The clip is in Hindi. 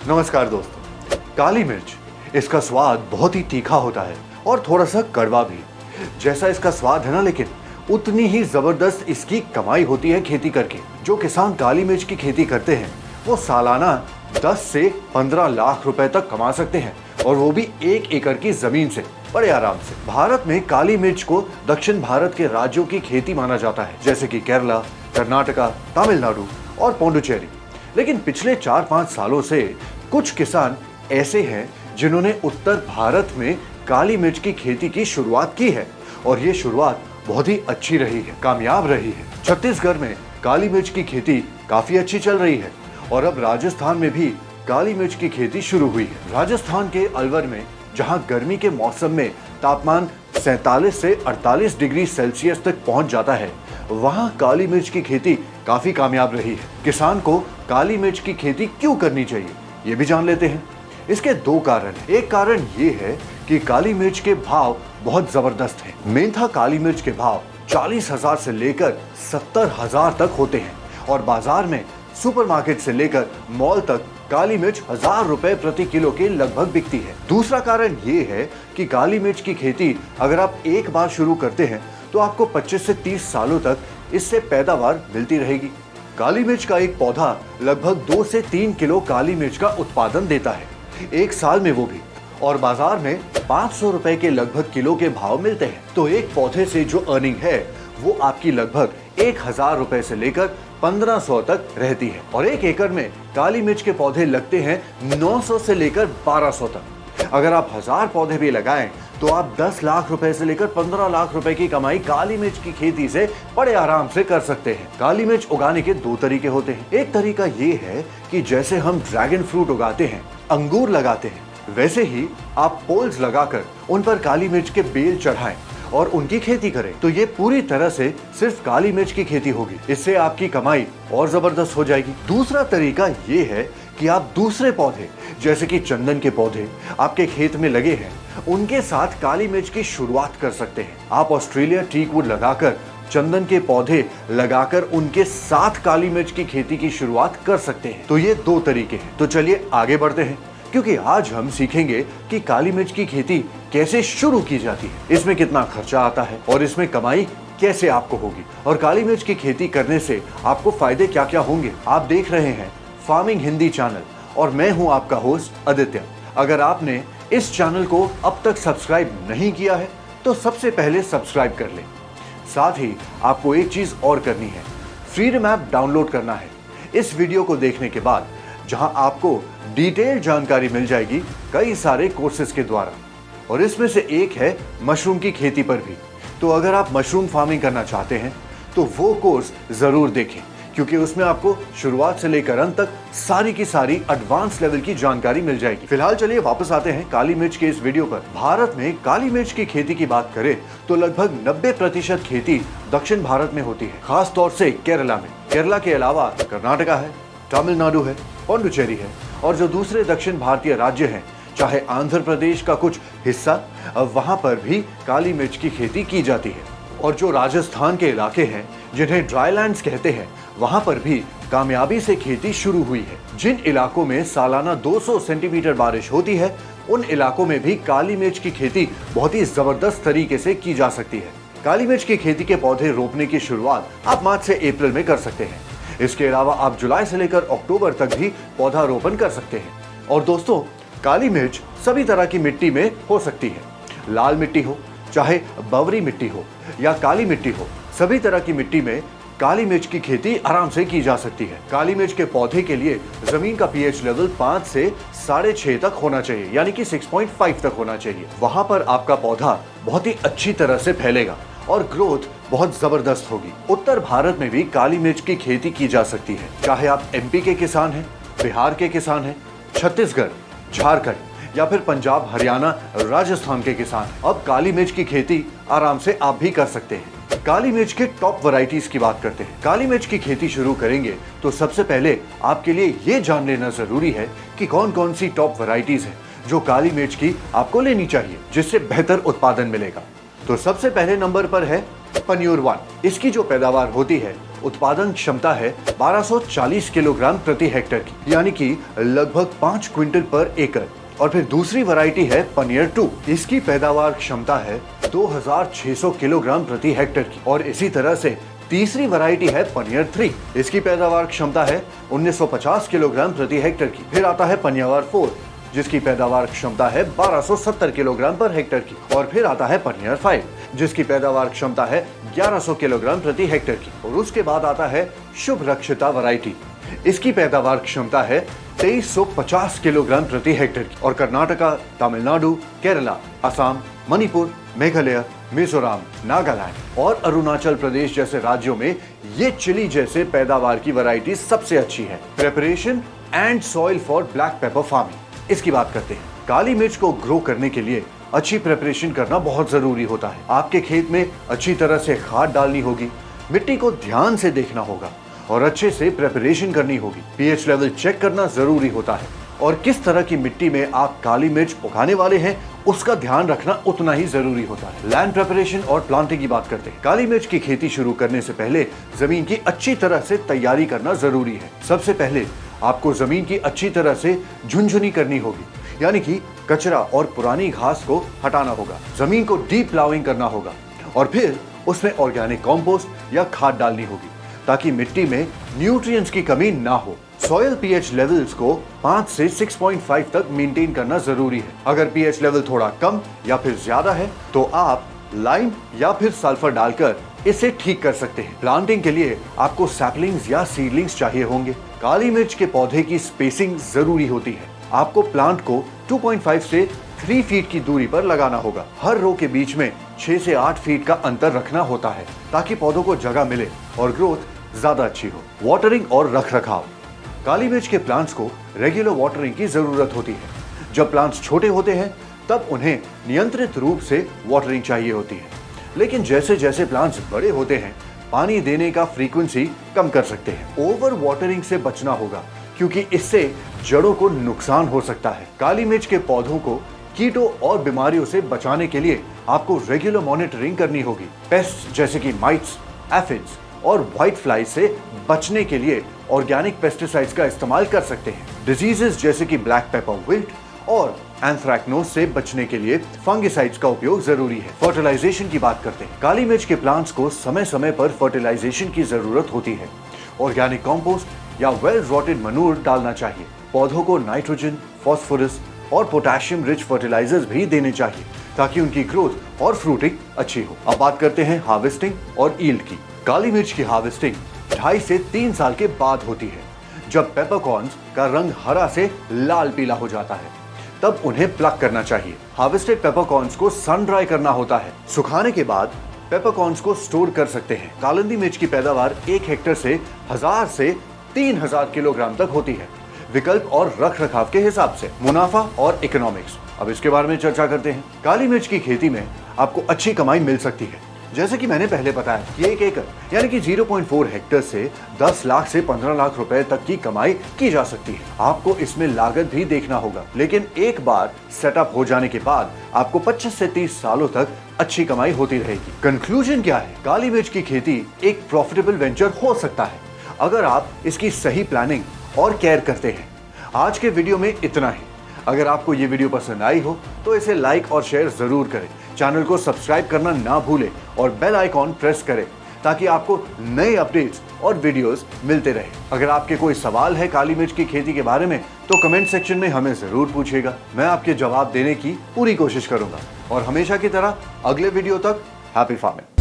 नमस्कार दोस्तों। काली मिर्च, इसका स्वाद बहुत ही तीखा होता है और थोड़ा सा कड़वा भी। जैसा इसका स्वाद है ना, लेकिन उतनी ही जबरदस्त इसकी कमाई होती है खेती करके। जो किसान काली मिर्च की खेती करते हैं वो सालाना 10 से 15 लाख रुपए तक कमा सकते हैं, और वो भी 1 एकड़ की जमीन से बड़े आराम से। भारत में काली मिर्च को दक्षिण भारत के राज्यों की खेती माना जाता है, जैसे कि केरला, कर्नाटका, तमिलनाडु और पौंडुचेरी। लेकिन पिछले 4-5 सालों से कुछ किसान ऐसे हैं जिन्होंने उत्तर भारत में काली मिर्च की खेती की शुरुआत की है, और ये शुरुआत बहुत ही अच्छी रही है, कामयाब रही है। छत्तीसगढ़ में काली मिर्च की खेती काफी अच्छी चल रही है, और अब राजस्थान में भी काली मिर्च की खेती शुरू हुई है। राजस्थान के अलवर में, जहां गर्मी के मौसम में तापमान 47 से 48 डिग्री सेल्सियस तक पहुंच जाता है, वहां काली मिर्च की खेती काफी कामयाब रही है। किसान को काली मिर्च की खेती क्यों करनी चाहिए, ये भी जान लेते हैं। इसके 2 कारण हैं। एक कारण ये है कि काली मिर्च के भाव बहुत जबरदस्त हैं। मेंथा काली मिर्च के भाव 40,000 से लेकर 70,000 तक होते हैं, और बाजार में सुपरमार्केट से लेकर मॉल तक काली मिर्च 1000 रुपए प्रति किलो के लगभग बिकती है। दूसरा कारण ये है कि काली मिर्च की खेती अगर आप एक बार शुरू करते हैं तो आपको 25 से 30 सालों तक इससे पैदावार मिलती रहेगी। काली मिर्च का एक पौधा लगभग 2 से 3 किलो काली मिर्च का उत्पादन देता है, एक साल में वो भी, और बाजार में 500 रुपए के लगभग किलो के भाव मिलते हैं। तो एक पौधे से जो अर्निंग है वो आपकी लगभग 1000 रुपए से लेकर 1500 तक रहती है, और 1 एकड़ में काली मिर्च के पौधे लगते हैं 900 से लेकर 1200 तक। अगर आप 1000 पौधे भी लगाएं तो आप 10 लाख रुपए से लेकर 15 लाख रुपए की कमाई काली मिर्च की खेती से बड़े आराम से कर सकते हैं। काली मिर्च उगाने के 2 तरीके होते हैं। एक तरीका ये है कि जैसे हम ड्रैगन फ्रूट उगाते हैं, अंगूर लगाते हैं, वैसे ही आप पोल्स लगाकर उन पर काली मिर्च के बेल चढ़ाएं और उनकी खेती करें, तो ये पूरी तरह से सिर्फ काली मिर्च की खेती होगी। इससे आपकी कमाई और जबरदस्त हो जाएगी। दूसरा तरीका ये है कि आप दूसरे पौधे, जैसे कि चंदन के पौधे आपके खेत में लगे हैं, उनके साथ काली मिर्च की शुरुआत कर सकते हैं। आप ऑस्ट्रेलिया टीकवुड लगाकर, चंदन के पौधे लगाकर उनके साथ काली मिर्च की खेती की शुरुआत कर सकते हैं। तो ये 2 तरीके हैं। तो चलिए आगे बढ़ते हैं, क्योंकि आज हम सीखेंगे कि काली मिर्च की खेती कैसे शुरू की जाती है, इसमें कितना खर्चा आता है और इसमें कमाई कैसे आपको होगी, और काली मिर्च की खेती करने से आपको फायदे क्या क्या होंगे। आप देख रहे हैं फार्मिंग हिंदी चैनल, और मैं हूं आपका होस्ट आदित्य। अगर आपने इस चैनल को अब तक सब्सक्राइब नहीं किया है तो सबसे पहले सब्सक्राइब कर लें। साथ ही आपको एक चीज और करनी है, फ्रीडम ऐप डाउनलोड करना है इस वीडियो को देखने के बाद, जहां आपको डिटेल जानकारी मिल जाएगी कई सारे कोर्सेज के द्वारा, और इसमें से एक है मशरूम की खेती पर भी। तो अगर आप मशरूम फार्मिंग करना चाहते हैं तो वो कोर्स जरूर देखें, क्योंकि उसमें आपको शुरुआत से लेकर अंत तक सारी की सारी एडवांस लेवल की जानकारी मिल जाएगी। फिलहाल चलिए वापस आते हैं काली मिर्च के इस वीडियो पर। भारत में काली मिर्च की खेती की बात करें तो लगभग 90% खेती दक्षिण भारत में होती है, खास तौर से केरला में। केरला के अलावा कर्नाटका है, तमिलनाडु है, पौंडुचेरी है, और जो दूसरे दक्षिण भारतीय राज्य हैं, चाहे आंध्र प्रदेश का कुछ हिस्सा, वहां पर भी काली मिर्च की खेती की जाती है। और जो राजस्थान के इलाके हैं, जिन्हें ड्राईलैंड्स कहते हैं, वहां पर भी कामयाबी से खेती शुरू हुई है। जिन इलाकों में सालाना 200 सेंटीमीटर बारिश होती है, उन इलाकों में भी काली मिर्च की खेती बहुत ही जबरदस्त तरीके से की जा सकती है। काली मिर्च की खेती के पौधे रोपने की शुरुआत आप मार्च से अप्रैल में कर सकते हैं। इसके अलावा आप जुलाई से लेकर अक्टूबर तक भी पौधा रोपण कर सकते हैं। और दोस्तों, काली मिर्च सभी तरह की मिट्टी में हो सकती है। लाल मिट्टी हो, चाहे बवरी मिट्टी हो या काली मिट्टी हो, सभी तरह की मिट्टी में काली मिर्च की खेती आराम से की जा सकती है। काली मिर्च के पौधे के लिए जमीन का पीएच लेवल 5 से 6.5 तक होना चाहिए, यानी कि 6.5 तक होना चाहिए। वहां पर आपका पौधा बहुत ही अच्छी तरह से फैलेगा और ग्रोथ बहुत जबरदस्त होगी। उत्तर भारत में भी काली मिर्च की खेती की जा सकती है, चाहे आप एमपी के किसान हैं, बिहार के किसान हैं, छत्तीसगढ़, झारखंड या फिर पंजाब, हरियाणा, राजस्थान के किसान। अब काली मिर्च की खेती आराम से आप भी कर सकते हैं। काली मिर्च के टॉप वैरायटीज की बात करते हैं। काली मिर्च की खेती शुरू करेंगे तो सबसे पहले आपके लिए ये जान लेना जरूरी है कि कौन कौन सी टॉप वैरायटीज है जो काली मिर्च की आपको लेनी चाहिए, जिससे बेहतर उत्पादन मिलेगा। तो सबसे पहले नंबर पर है पन्यूर 1। इसकी जो पैदावार होती है उत्पादन क्षमता है 1240 किलोग्राम प्रति हेक्टेयर की, यानी कि लगभग 5 क्विंटल पर एकड़। और फिर दूसरी वैरायटी है पनियर 2। इसकी पैदावार क्षमता है 2600 किलोग्राम प्रति हेक्टेयर की। और इसी तरह से तीसरी वैरायटी है पनियर 3। इसकी पैदावार क्षमता है 1950 किलोग्राम प्रति हेक्टेयर की। फिर आता है पनियर 4, जिसकी पैदावार क्षमता है 1270 किलोग्राम पर हेक्टेयर की। और फिर आता है पनियर 5, जिसकी पैदावार क्षमता है 1100 किलोग्राम प्रति हेक्टेयर की। और उसके बाद आता है शुभ रक्षिता वैरायटी। इसकी पैदावार क्षमता है 2350 किलोग्राम प्रति हेक्टेयर की। और कर्नाटका, तमिलनाडु, केरला, असम, मणिपुर, मेघालय, मिजोरम, नागालैंड और अरुणाचल प्रदेश जैसे राज्यों में ये चिली जैसे पैदावार की वैरायटी सबसे अच्छी है। Preparation and soil for black pepper farming, इसकी बात करते हैं। काली मिर्च को ग्रो करने के लिए अच्छी प्रिपरेशन करना बहुत जरूरी होता है। आपके खेत में अच्छी तरह से खाद डालनी होगी, मिट्टी को ध्यान से देखना होगा और अच्छे से प्रिपरेशन करनी होगी। पीएच लेवल चेक करना जरूरी होता है और किस तरह की मिट्टी में आप काली मिर्च उगाने वाले हैं उसका ध्यान रखना उतना ही जरूरी होता है। लैंड प्रिपरेशन और प्लांटिंग की बात करते हैं। काली मिर्च की खेती शुरू करने से पहले जमीन की अच्छी तरह से तैयारी करना जरूरी है। सबसे पहले आपको जमीन की अच्छी तरह से झुनझुनी करनी होगी, यानी कि कचरा और पुरानी घास को हटाना होगा। जमीन को डीप प्लाविंग करना होगा और फिर उसमें ऑर्गेनिक कंपोस्ट या खाद डालनी होगी ताकि मिट्टी में न्यूट्रिएंट्स की कमी ना हो। सॉइल पीएच लेवल्स को 5 से 6.5 तक मेंटेन करना जरूरी है। अगर पीएच लेवल थोड़ा कम या फिर ज्यादा है तो आप लाइम या फिर सल्फर डालकर इसे ठीक कर सकते हैं। प्लांटिंग के लिए आपको सैपलिंग्स या सीडलिंग्स चाहिए होंगे। काली मिर्च के पौधे की स्पेसिंग जरूरी होती है। आपको प्लांट को 2.5 से 3 फीट की दूरी पर लगाना होगा। हर रो के बीच में 6 से 8 फीट का अंतर रखना होता है ताकि पौधों को जगह मिले और ग्रोथ ज्यादा अच्छी हो। वाटरिंग और रखरखाव। काली मिर्च के प्लांट्स को रेगुलर वाटरिंग की जरूरत होती है। जब प्लांट्स छोटे होते हैं तब उन्हें नियंत्रित रूप से वाटरिंग चाहिए होती है, लेकिन जैसे जैसे प्लांट्स बड़े होते हैं पानी देने का फ्रीक्वेंसी कम कर सकते हैं। ओवर वाटरिंग से बचना होगा क्योंकि इससे जड़ों को नुकसान हो सकता है। काली मिर्च के पौधों को कीटों और बीमारियों से बचाने के लिए आपको रेगुलर मॉनिटरिंग करनी होगी। पेस्ट जैसे कि माइट्स, एफिड्स और व्हाइट फ्लाई से बचने के लिए ऑर्गेनिक पेस्टिसाइड्स का इस्तेमाल कर सकते हैं। डिजीजेस जैसे कि ब्लैक पेपर विल्ट और एंथ्रैक्नोज से बचने के लिए फंगिसाइड्स का उपयोग जरूरी है। फर्टिलाइजेशन की बात करते हैं। काली मिर्च के प्लांट्स को समय समय पर फर्टिलाइजेशन की जरूरत होती है। ऑर्गेनिक कंपोस्ट या वेल रॉटेड मनूर डालना चाहिए। पौधों को नाइट्रोजन, फास्फोरस और पोटेशियम रिच फर्टिलाइजर्स भी देने चाहिए ताकि उनकी ग्रोथ और फ्रूटिंग अच्छी हो। अब बात करते हैं हार्वेस्टिंग और ईल्ड की। काली मिर्च की हार्वेस्टिंग 2.5 से 3 साल के बाद होती है। जब पेपरकॉर्न्स का रंग हरा से लाल पीला हो जाता है तब उन्हें प्लक करना चाहिए। हार्वेस्टेड पेपरकॉर्न्स को सन ड्राई करना होता है। सुखाने के बाद पेपरकॉर्न्स को स्टोर कर सकते हैं। कालिंदी मिर्च की पैदावार 1 हेक्टेयर से 1000 से 3000 किलोग्राम तक होती है, विकल्प और रख रखाव के हिसाब से। मुनाफा और इकोनॉमिक्स, अब इसके बारे में चर्चा करते हैं। काली मिर्च की खेती में आपको अच्छी कमाई मिल सकती है। जैसे कि मैंने पहले बताया कि 1 एकड़ यानी कि 0.4 हेक्टेयर से 10 लाख से 15 लाख रुपए तक की कमाई की जा सकती है। आपको इसमें लागत भी देखना होगा, लेकिन एक बार सेटअप हो जाने के बाद आपको 25 से 30 सालों तक अच्छी कमाई होती रहेगी। कंक्लूजन क्या है? काली मिर्च की खेती एक प्रॉफिटेबल वेंचर हो सकता है अगर आप इसकी सही प्लानिंग और केयर करते हैं। आज के वीडियो में इतना ही। अगर आपको ये वीडियो पसंद आई हो तो इसे लाइक और शेयर जरूर करें। चैनल को सब्सक्राइब करना ना भूलें और बेल आइकॉन प्रेस करें ताकि आपको नए अपडेट्स और वीडियोस मिलते रहे। अगर आपके कोई सवाल है काली मिर्च की खेती के बारे में तो कमेंट सेक्शन में हमें जरूर पूछिएगा। मैं आपके जवाब देने की पूरी कोशिश करूंगा। और हमेशा की तरह अगले वीडियो तक हैप्पी फार्मिंग।